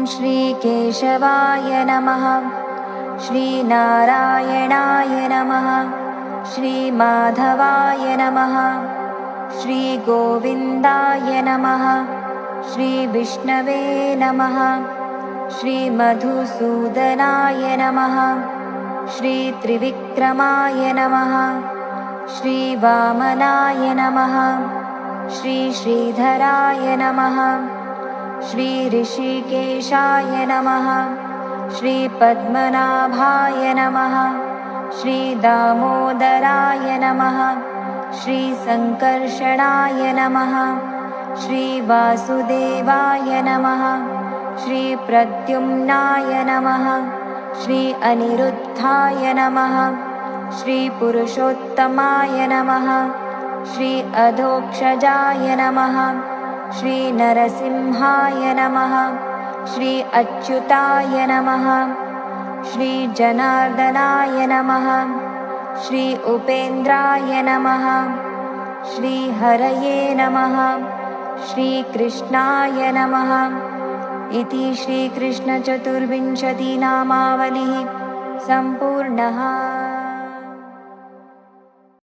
श्रीकेशवाय नमः। श्रीनारायणाय नमः। श्रीमाधवाय नमः। श्रीगोविन्दाय नमः। श्रीविष्णवे नमः। श्रीमधुसूदनाय नमः। श्रीत्रिविक्रमाय नमः। श्रीवामनाय नमः। श्रीश्रीधराय नमः। श्रीऋषिकेशाय नमः। श्रीपद्मनाभाय नमः। श्रीदामोदराय नमः। श्रीसङ्कर्षणाय नमः। श्रीवासुदेवाय नमः। श्रीप्रद्युम्नाय नमः। श्री अनिरुद्धाय नमः। श्रीपुरुषोत्तमाय नमः। श्री अधोक्षजाय नमः। श्रीनरसिंहाय नमः। श्री अच्युताय नमः। श्रीजनार्दनाय नमः। श्री उपेन्द्राय नमः। श्रीहरये नमः। श्रीकृष्णाय नमः। इति श्रीकृष्णचतुर्विंशतिनामावलिः सम्पूर्णः।